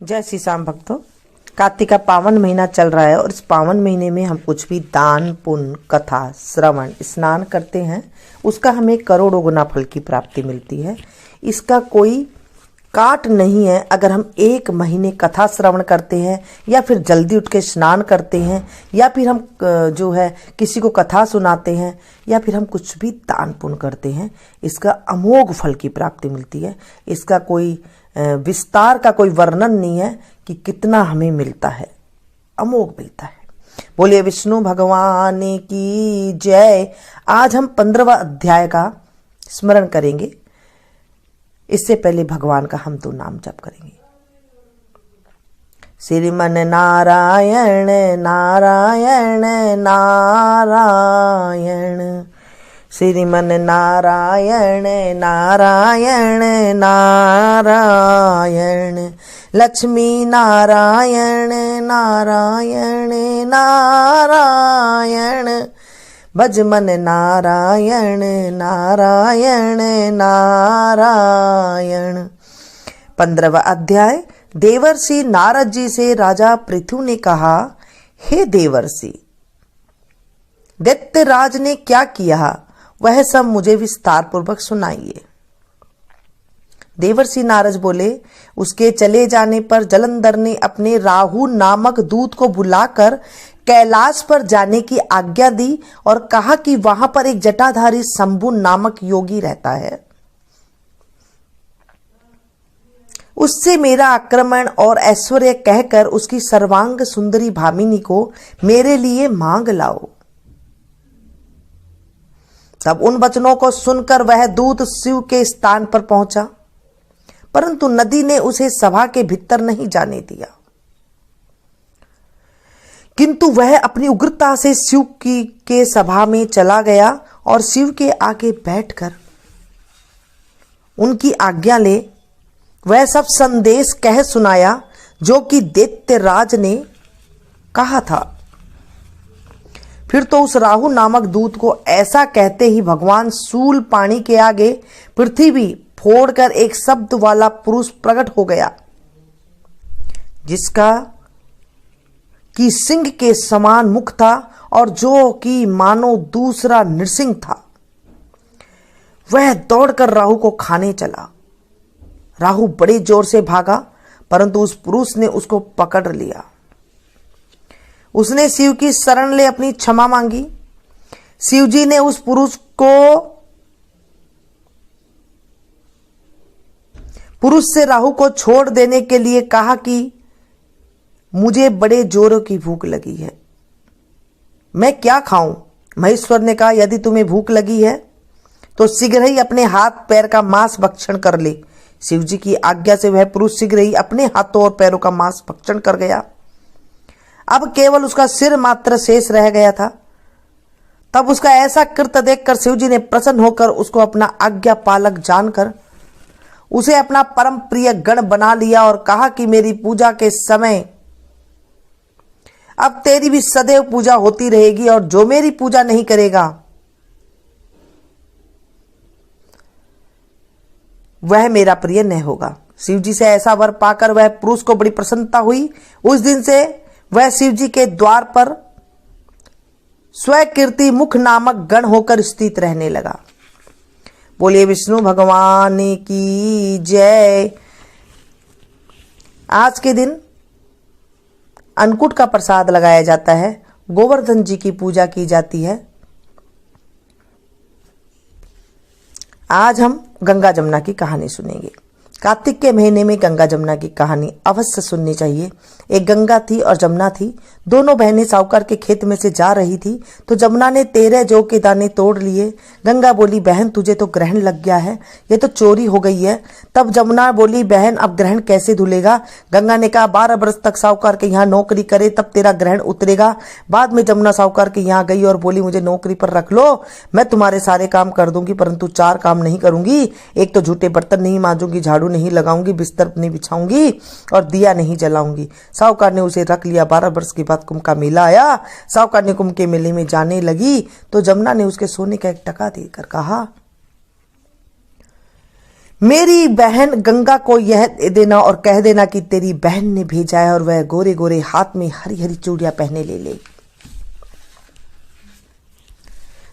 जय श्री श्याम भक्तों। कार्तिक का पावन महीना चल रहा है और इस पावन महीने में हम कुछ भी दान पुण्य कथा श्रवण स्नान करते हैं उसका हमें करोड़ों गुना फल की प्राप्ति मिलती है। इसका कोई काट नहीं है। अगर हम एक महीने कथा श्रवण करते हैं या फिर जल्दी उठ के स्नान करते हैं या फिर हम जो है किसी को कथा सुनाते हैं या फिर हम कुछ भी दान पुण्य करते हैं, इसका अमोघ फल की प्राप्ति मिलती है। इसका कोई विस्तार का कोई वर्णन नहीं है कि कितना हमें मिलता है, अमोघ मिलता है। बोलिए विष्णु भगवान की जय। आज हम 15वां अध्याय का स्मरण करेंगे। इससे पहले भगवान का हम तो नाम जप करेंगे। श्रीमन नारायण नारायण नारायण, श्रीमन नारायण नारायण नारायण, लक्ष्मी नारायण नारायण नारायण, भजमन नारायण नारायण नारायण। 15वां अध्याय। देवर्षि नारद जी से राजा पृथु ने कहा, हे देवर्षि, दैत्यराज ने क्या किया वह सब मुझे विस्तार पूर्वक सुनाइए। देवर्षि नारद बोले, उसके चले जाने पर जलंधर ने अपने राहु नामक दूत को बुलाकर कैलाश पर जाने की आज्ञा दी और कहा कि वहां पर एक जटाधारी शंभु नामक योगी रहता है, उससे मेरा आक्रमण और ऐश्वर्य कहकर उसकी सर्वांग सुंदरी भामिनी को मेरे लिए मांग लाओ। तब उन वचनों को सुनकर वह दूत शिव के स्थान पर पहुंचा, परंतु नदी ने उसे सभा के भीतर नहीं जाने दिया, किंतु वह अपनी उग्रता से शिव के सभा में चला गया और शिव के आगे बैठकर उनकी आज्ञा ले वह सब संदेश कह सुनाया जो कि दैत्यराज ने कहा था। फिर तो उस राहु नामक दूत को ऐसा कहते ही भगवान शूल पाणी के आगे पृथ्वी फोड़कर एक शब्द वाला पुरुष प्रकट हो गया, जिसका कि सिंह के समान मुख था और जो कि मानो दूसरा नृसिंह था। वह दौड़कर राहु को खाने चला। राहु बड़े जोर से भागा, परंतु उस पुरुष ने उसको पकड़ लिया। उसने शिव की शरण ले अपनी क्षमा मांगी। शिव जी ने उस पुरुष से राहु को छोड़ देने के लिए कहा कि मुझे बड़े जोरों की भूख लगी है, मैं क्या खाऊं। महेश्वर ने कहा, यदि तुम्हें भूख लगी है तो शीघ्र ही अपने हाथ पैर का मांस भक्षण कर ले। शिव जी की आज्ञा से वह पुरुष शीघ्र ही अपने हाथों और पैरों का मांस भक्षण कर गया। अब केवल उसका सिर मात्र शेष रह गया था। तब उसका ऐसा कृत्य देखकर शिव जी ने प्रसन्न होकर उसको अपना आज्ञा पालक जानकर उसे अपना परम प्रिय गण बना लिया और कहा कि मेरी पूजा के समय अब तेरी भी सदैव पूजा होती रहेगी और जो मेरी पूजा नहीं करेगा वह मेरा प्रिय न होगा। शिव जी से ऐसा वर पाकर वह पुरुष को बड़ी प्रसन्नता हुई। उस दिन से वह शिव जी के द्वार पर स्वकीर्ति मुख नामक गण होकर स्थित रहने लगा। बोलिए विष्णु भगवान की जय। आज के दिन अन्नकूट का प्रसाद लगाया जाता है, गोवर्धन जी की पूजा की जाती है। आज हम गंगा जमुना की कहानी सुनेंगे। कार्तिक के महीने में गंगा जमुना की कहानी अवश्य सुननी चाहिए। एक गंगा थी और जमुना थी, दोनों बहनें साहूकार के खेत में से जा रही थी तो जमुना ने 13 जौ के दाने तोड़ लिए। गंगा बोली, बहन तुझे तो ग्रहण लग गया है, ये तो चोरी हो गई है। तब जमुना बोली, बहन अब ग्रहण कैसे धुलेगा। गंगा ने कहा, 12 वर्ष तक साहूकार के यहाँ नौकरी करे तब तेरा ग्रहण उतरेगा। बाद में जमुना साहूकार के यहाँ गई और बोली, मुझे नौकरी पर रख लो, मैं तुम्हारे सारे काम कर दूंगी, परंतु 4 काम नहीं करूंगी। एक तो झूठे बर्तन नहीं मांजूंगी, झाड़ू नहीं लगाऊंगी, बिस्तर नहीं बिछाऊंगी और दिया नहीं जलाऊंगी। साहूकार ने उसे रख लिया। 12 वर्ष के बाद कुंभ का मेला आया। साहूकार ने कुंभ के मेले में जाने लगी तो जमुना ने उसके सोने का 1 टका देकर कहा, मेरी बहन गंगा को यह दे देना और कह देना कि तेरी बहन ने भेजा है और वह गोरे गोरे हाथ में हरी हरी चूड़ियां पहने ले ले।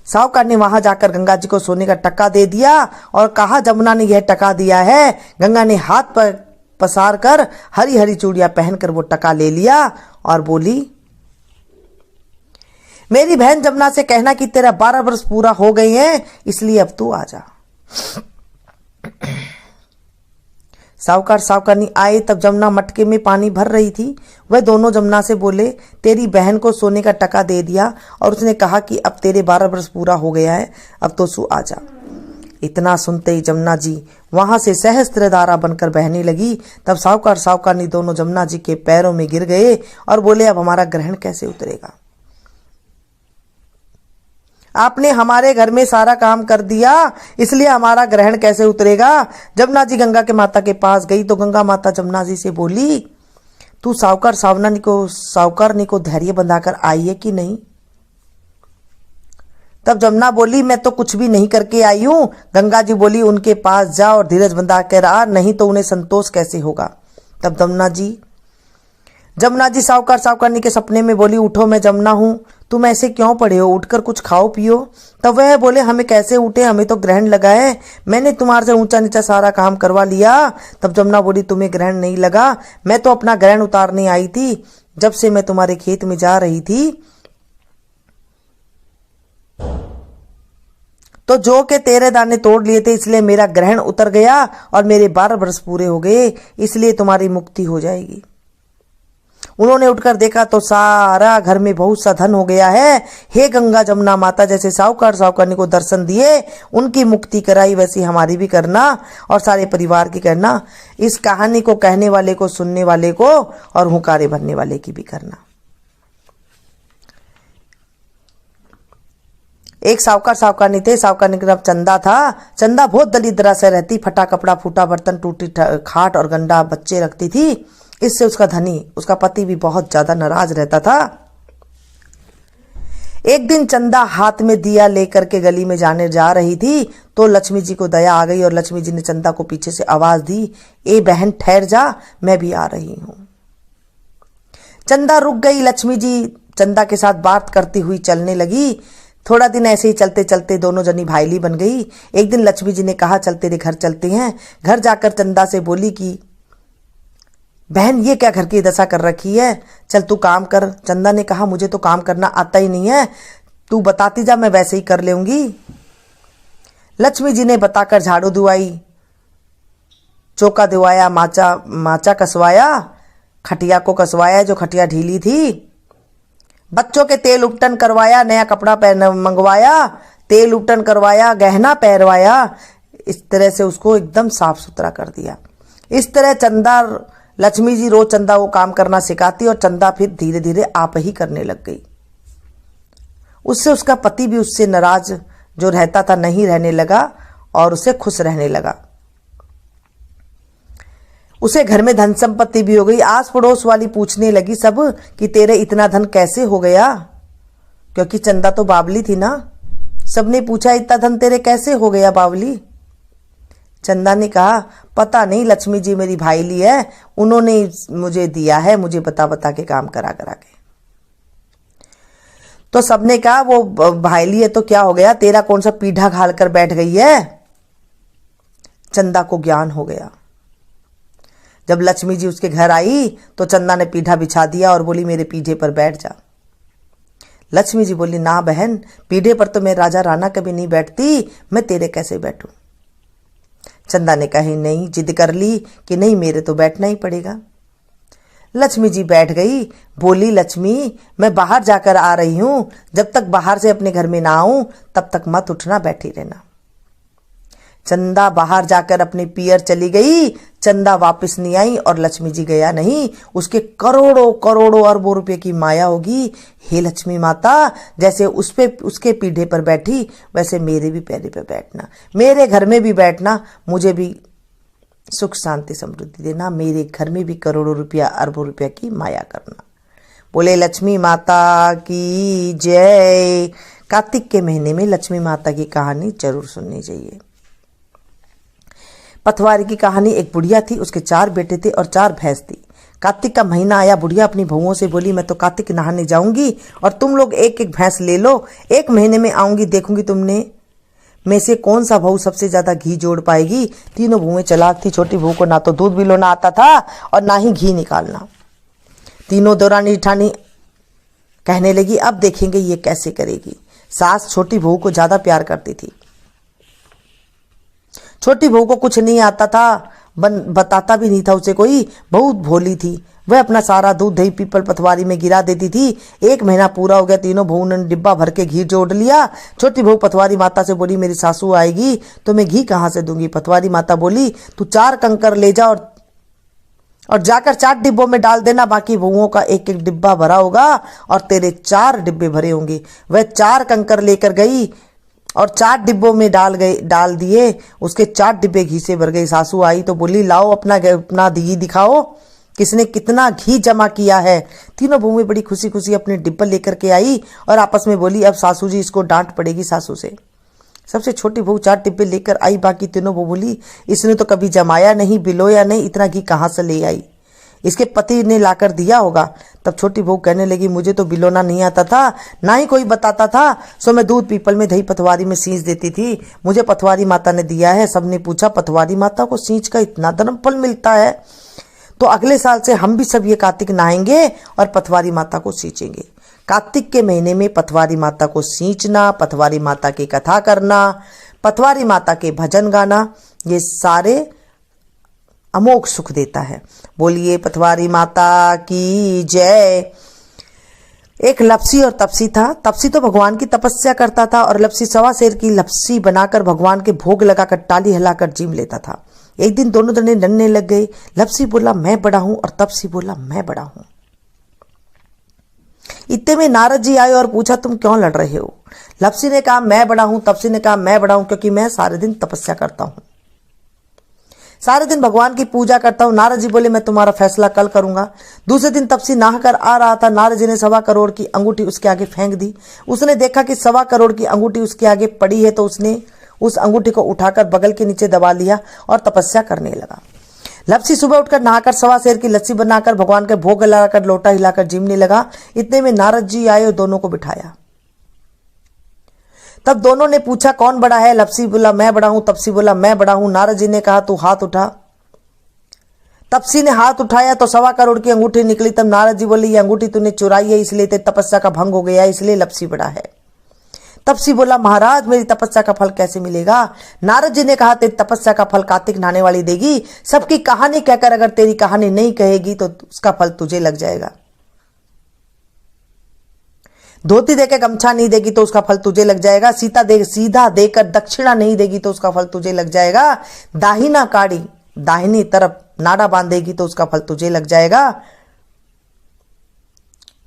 साहूकार ने वहां जाकर गंगा जी को सोने का टका दे दिया और कहा जमुना ने यह टका दिया है। गंगा ने हाथ पर पसार कर हरी हरी चूड़ियां पहनकर वो टका ले लिया और बोली, मेरी बहन जमुना से कहना कि तेरा 12 वर्ष पूरा हो गए हैं, इसलिए अब तू आ जा। साहूकार साहूकारनी आए तब जमुना मटके में पानी भर रही थी। वह दोनों जमुना से बोले, तेरी बहन को सोने का टका दे दिया और उसने कहा कि अब तेरे 12 वर्ष पूरा हो गया है, अब तो तू आ जा। इतना सुनते ही जमुना जी वहां से सहस्त्रधारा बनकर बहने लगी। तब साहूकार साहूकारनी दोनों जमुना जी के पैरों में गिर गए और बोले, अब हमारा ग्रहण कैसे उतरेगा? आपने हमारे घर में सारा काम कर दिया, इसलिए हमारा ग्रहण कैसे उतरेगा? जमुना जी गंगा के माता के पास गई तो गंगा माता जमुना जी से बोली, तू साहूकारनी को धैर्य बंधाकर आई है कि नहीं? तब जमुना बोली, मैं तो कुछ भी नहीं करके आई हूं। गंगा जी बोली, उनके पास जा और धीरज बंधा कर आ, नहीं तो उन्हें संतोष कैसे होगा। तब जमुना जी साहूकार साहूकारनी के सपने में बोली, उठो मैं जमुना हूं, तुम ऐसे क्यों पड़े हो, उठकर कुछ खाओ पियो। तब वह बोले, हमें कैसे उठे, हमें तो ग्रहण लगा है, मैंने तुम्हारे से ऊंचा नीचा सारा काम करवा लिया। तब जमुना बोली, तुम्हें ग्रहण नहीं लगा, मैं तो अपना ग्रहण उतारने आई थी। जब से मैं तुम्हारे खेत में जा रही थी तो जो के तेरे दाने तोड़ लिए थे, इसलिए मेरा ग्रहण उतर गया और मेरे 12 वर्ष पूरे हो गए, इसलिए तुम्हारी मुक्ति हो जाएगी। उन्होंने उठकर देखा तो सारा घर में बहुत सा धन हो गया है। हे गंगा जमुना माता, जैसे साहूकार साहूकारनी को दर्शन दिए, उनकी मुक्ति कराई, वैसी हमारी भी करना और सारे परिवार की करना। इस कहानी को कहने वाले को, सुनने वाले को और हुंकारे भरने वाले की भी करना। एक साहूकार साहूकारनी थे। साहूकारनी का नाम चंदा था। चंदा बहुत दलिद्रा से रहती, फटा कपड़ा, फूटा बर्तन, टूटी खाट और गंदा बच्चे रखती थी। इससे उसका पति भी बहुत ज्यादा नाराज रहता था। एक दिन चंदा हाथ में दिया लेकर के गली में जाने जा रही थी तो लक्ष्मी जी को दया आ गई और लक्ष्मी जी ने चंदा को पीछे से आवाज दी, ए बहन ठहर जा, मैं भी आ रही हूं। चंदा रुक गई। लक्ष्मी जी चंदा के साथ बात करती हुई चलने लगी। थोड़ा दिन ऐसे ही चलते चलते दोनों जनी भाईली बन गई। एक दिन लक्ष्मी जी ने कहा, चल तेरे घर चलते हैं। घर जाकर चंदा से बोली कि बहन ये क्या घर की दशा कर रखी है, चल तू काम कर। चंदा ने कहा, मुझे तो काम करना आता ही नहीं है, तू बताती जा, मैं वैसे ही कर लेऊंगी। लक्ष्मी जी ने बताकर झाड़ू दुआई, चौका दिवाया, माचा कसवाया, खटिया को कसवाया जो खटिया ढीली थी, बच्चों के तेल उपटन करवाया, नया कपड़ा मंगवाया, तेल उपटन करवाया, गहना पहनवाया। इस तरह से उसको एकदम साफ सुथरा कर दिया। इस तरह लक्ष्मी जी रोज चंदा को काम करना सिखाती और चंदा फिर धीरे धीरे आप ही करने लग गई। उससे उसका पति भी उससे नाराज जो रहता था नहीं रहने लगा और उसे खुश रहने लगा। उसे घर में धन संपत्ति भी हो गई। आस पड़ोस वाली पूछने लगी सब कि तेरे इतना धन कैसे हो गया, क्योंकि चंदा तो बावली थी ना। सबने पूछा, इतना धन तेरे कैसे हो गया बावली? चंदा ने कहा, पता नहीं, लक्ष्मी जी मेरी भाईली है, उन्होंने मुझे दिया है, मुझे बता बता के काम करा करा के। तो सबने कहा, वो भाईली है तो क्या हो गया, तेरा कौन सा पीढ़ा घाल कर बैठ गई है? चंदा को ज्ञान हो गया। जब लक्ष्मी जी उसके घर आई तो चंदा ने पीढ़ा बिछा दिया और बोली, मेरे पीढ़े पर बैठ जा। लक्ष्मी जी बोली, ना बहन, पीढ़े पर तो मैं राजा राणा कभी नहीं बैठती, मैं तेरे कैसे बैठूं? चंदा ने कही, नहीं, जिद कर ली कि नहीं, मेरे तो बैठना ही पड़ेगा। लक्ष्मी जी बैठ गई। बोली, लक्ष्मी, मैं बाहर जाकर आ रही हूं, जब तक बाहर से अपने घर में ना आऊं तब तक मत उठना, बैठी रहना। चंदा बाहर जाकर अपने पियर चली गई। चंदा वापस नहीं आई और लक्ष्मी जी गया नहीं। उसके करोड़ों करोड़ों अरबों रुपए की माया होगी। हे लक्ष्मी माता, जैसे उसके पीढ़े पर बैठी वैसे मेरे भी पैरे पर बैठना, मेरे घर में भी बैठना, मुझे भी सुख शांति समृद्धि देना, मेरे घर में भी करोड़ों रुपया अरबों रुपया की माया करना। बोले लक्ष्मी माता की जय। कार्तिक के महीने में लक्ष्मी माता की कहानी जरूर सुननी चाहिए। पथवारी की कहानी। एक बुढ़िया थी, उसके 4 बेटे थे और 4 भैंस थी। कार्तिक का महीना आया, बुढ़िया अपनी बहुओं से बोली, मैं तो कार्तिक नहाने जाऊंगी और तुम लोग एक एक भैंस ले लो, 1 महीने में आऊंगी, देखूंगी तुमने में से कौन सा बहू सबसे ज्यादा घी जोड़ पाएगी। तीनों बहुएं चालाक थी। छोटी बहू को ना तो दूध बिलोना आता था और ना ही घी निकालना। तीनों दौरानी ठानी कहने लगी, अब देखेंगे ये कैसे करेगी। सास छोटी बहू को ज्यादा प्यार करती थी। छोटी बहू को कुछ नहीं आता था, बताता भी नहीं था उसे कोई, बहुत भोली थी। वह अपना सारा दूध दही पीपल पथवारी में गिरा देती थी। 1 महीना पूरा हो गया, तीनों बहू ने डिब्बा भर के घी जोड़ लिया। छोटी बहू पथवारी माता से बोली, मेरी सासू आएगी तो मैं घी कहाँ से दूंगी। पथवारी माता बोली, तू 4 कंकर ले जा और जाकर 4 डिब्बों में डाल देना, बाकी बहुओं का 1-1 डिब्बा भरा होगा और तेरे 4 डिब्बे भरे होंगे। वह 4 कंकर लेकर गई और 4 डिब्बों में डाल दिए। उसके 4 डिब्बे घी से भर गए। सासू आई तो बोली, लाओ अपना घी दिखाओ, किसने कितना घी जमा किया है। तीनों बहुएं बड़ी खुशी खुशी अपने डिब्बा लेकर के आई और आपस में बोली, अब सासू जी इसको डांट पड़ेगी सासू से। सबसे छोटी बहू 4 डिब्बे लेकर आई। बाकी तीनों बहू बोली, इसने तो कभी जमाया नहीं, बिलोया नहीं, इतना घी कहाँ से ले आई, इसके पति ने लाकर दिया होगा। तब छोटी बहू कहने लगी, मुझे तो बिलोना नहीं आता था, ना ही कोई बताता था, सो मैं दूध पीपल में दही पथवारी में सींच देती थी, मुझे पथवारी माता ने दिया है। सबने पूछा, पथवारी माता को सींच का इतना धर्म फल मिलता है, तो अगले साल से हम भी सब ये कार्तिक नहाएंगे और पथवारी माता को सींचेंगे। कार्तिक के महीने में पथवारी माता को सींचना, पथवारी माता की कथा करना, पथवारी माता के भजन गाना, ये सारे अमोघ सुख देता है। बोलिए पथवारी माता की जय। एक लपसी और तपसी था। तपसी तो भगवान की तपस्या करता था और लपसी 1.25 सेर की लपसी बनाकर भगवान के भोग लगाकर टाली हिलाकर जीम लेता था। एक दिन दोनों जने लड़ने लग गए। लपसी बोला, मैं बड़ा हूं, और तपसी बोला, मैं बड़ा हूं। इतने में नारद जी आए और पूछा, तुम क्यों लड़ रहे हो। लपसी ने कहा, मैं बड़ा हूं। तपसी ने कहा, मैं बड़ा हूं क्योंकि मैं सारे दिन तपस्या करता हूं, सारे दिन भगवान की पूजा करता हूं। नारद जी बोले, मैं तुम्हारा फैसला कल करूंगा। दूसरे दिन तपसी नहाकर आ रहा था। नारद जी ने 1.25 करोड़ की अंगूठी उसके आगे फेंक दी। उसने देखा कि 1.25 करोड़ की अंगूठी उसके आगे पड़ी है, तो उसने उस अंगूठी को उठाकर बगल के नीचे दबा लिया और तपस्या करने लगा। लपसी सुबह उठकर नहाकर 1.25 सेर की लस्सी बनाकर भगवान के भोग लगाकर लोटा हिलाकर जीमने लगा। इतने में नारद जी आए और दोनों को बिठाया। तब दोनों ने पूछा, कौन बड़ा है। लपसी बोला, मैं बड़ा हूं। तपसी बोला, मैं बड़ा हूं। नारद जी ने कहा, तू हाथ उठा। तपसी ने हाथ उठाया तो 1.25 करोड़ की अंगूठी निकली। तब नारद जी बोले, ये अंगूठी तूने चुराई है, इसलिए तेरी तपस्या का भंग हो गया, इसलिए लपसी बड़ा है। तपसी बोला, महाराज मेरी तपस्या का फल कैसे मिलेगा। नारद जी ने कहा, तेरी तपस्या का फल कार्तिक नहाने वाली देगी। सबकी कहानी कहकर अगर तेरी कहानी नहीं कहेगी तो उसका फल तुझे लग जाएगा। धोती देकर गमछा नहीं देगी तो उसका फल तुझे लग जाएगा। सीधा देकर दक्षिणा नहीं देगी तो उसका फल तुझे लग जाएगा। दाहिना काड़ी दाहिनी तरफ नाड़ा बांधेगी तो उसका फल तुझे लग जाएगा।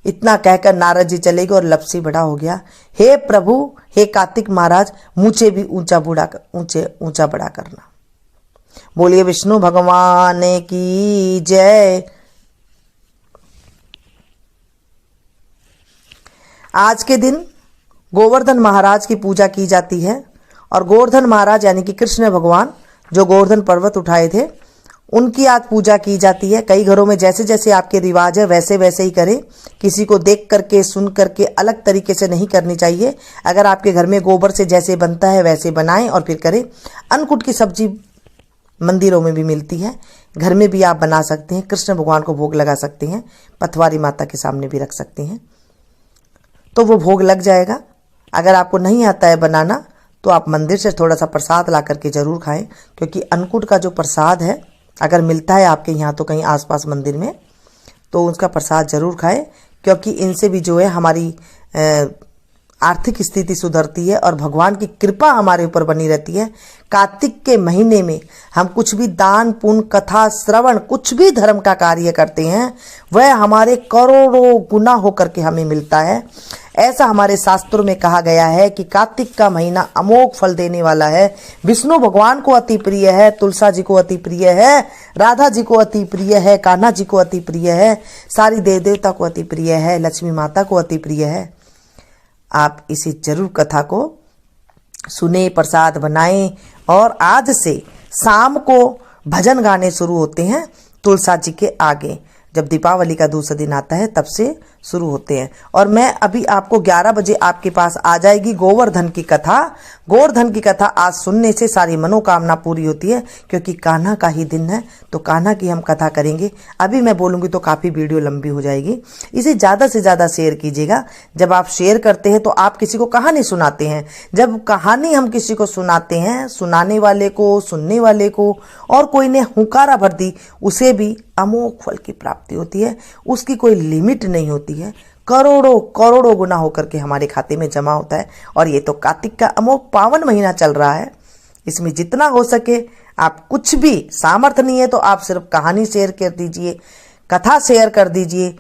इतना कहकर नारद जी चले गए और लपसी बड़ा हो गया। हे प्रभु, हे कार्तिक महाराज, मुझे भी ऊंचा बड़ा करना। बोलिए विष्णु भगवान की जय। आज के दिन गोवर्धन महाराज की पूजा की जाती है और गोवर्धन महाराज यानी कि कृष्ण भगवान जो गोवर्धन पर्वत उठाए थे, उनकी आज पूजा की जाती है। कई घरों में जैसे जैसे आपके रिवाज है वैसे वैसे ही करें। किसी को देख करके सुन करके अलग तरीके से नहीं करनी चाहिए। अगर आपके घर में गोबर से जैसे बनता है वैसे बनाएं और फिर करें। अन्नकूट की सब्जी मंदिरों में भी मिलती है, घर में भी आप बना सकते हैं। कृष्ण भगवान को भोग लगा सकते हैं, पथवारी माता के सामने भी रख सकते हैं तो वो भोग लग जाएगा। अगर आपको नहीं आता है बनाना तो आप मंदिर से थोड़ा सा प्रसाद ला करके जरूर खाएं, क्योंकि अन्नकूट का जो प्रसाद है अगर मिलता है आपके यहाँ तो कहीं आसपास मंदिर में, तो उसका प्रसाद जरूर खाएं, क्योंकि इनसे भी जो है हमारी आर्थिक स्थिति सुधरती है और भगवान की कृपा हमारे ऊपर बनी रहती है। कार्तिक के महीने में हम कुछ भी दान पुण्य कथा श्रवण कुछ भी धर्म का कार्य करते हैं वह हमारे करोड़ों गुना होकर के हमें मिलता है। ऐसा हमारे शास्त्रों में कहा गया है कि कार्तिक का महीना अमोघ फल देने वाला है। विष्णु भगवान को अति प्रिय है, तुलसा जी को अति प्रिय है, राधा जी को अति प्रिय है, कान्हा जी को अति प्रिय है, सारी देव देवता को अति प्रिय है, लक्ष्मी माता को अति प्रिय है। आप इसी जरूर कथा को सुने, प्रसाद बनाएं और आज से शाम को भजन गाने शुरू होते हैं तुलसा जी के आगे। जब दीपावली का दूसरा दिन आता है तब से शुरू होते हैं। और मैं अभी आपको 11 बजे आपके पास आ जाएगी गोवर्धन की कथा। गोवर्धन की कथा आज सुनने से सारी मनोकामना पूरी होती है, क्योंकि कान्हा का ही दिन है, तो कान्हा की हम कथा करेंगे। अभी मैं बोलूँगी तो काफ़ी वीडियो लंबी हो जाएगी। इसे ज़्यादा से ज़्यादा शेयर कीजिएगा। जब आप शेयर करते हैं तो आप किसी को कहानी सुनाते हैं। जब कहानी हम किसी को सुनाते हैं, सुनाने वाले को, सुनने वाले को, और कोई ने हुंकारा भर दी, उसे भी अमोघ फल की प्राप्ति होती है। उसकी कोई लिमिट नहीं होती है। करोड़ों करोड़ों गुना होकर के हमारे खाते में जमा होता है। और ये तो कार्तिक का अमोघ पावन महीना चल रहा है। इसमें जितना हो सके आप, कुछ भी सामर्थ्य नहीं है तो आप सिर्फ कहानी शेयर कर दीजिए, कथा शेयर कर दीजिए,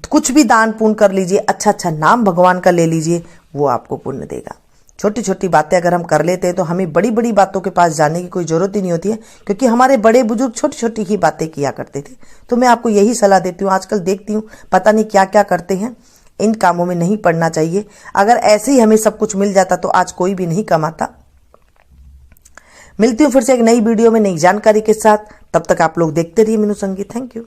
कुछ भी दान पुण्य कर लीजिए, अच्छा अच्छा नाम भगवान का ले लीजिए, वो आपको पुण्य देगा। छोटी छोटी बातें अगर हम कर लेते हैं तो हमें बड़ी बड़ी बातों के पास जाने की कोई ज़रूरत ही नहीं होती है, क्योंकि हमारे बड़े बुजुर्ग छोटी छोटी ही बातें किया करते थे। तो मैं आपको यही सलाह देती हूँ। आजकल देखती हूँ पता नहीं क्या क्या करते हैं, इन कामों में नहीं पड़ना चाहिए। अगर ऐसे ही हमें सब कुछ मिल जाता तो आज कोई भी नहीं कमाता। मिलती हूँ फिर से एक नई वीडियो में नई जानकारी के साथ। तब तक आप लोग देखते रहिए मीनू संगीत। Thank you.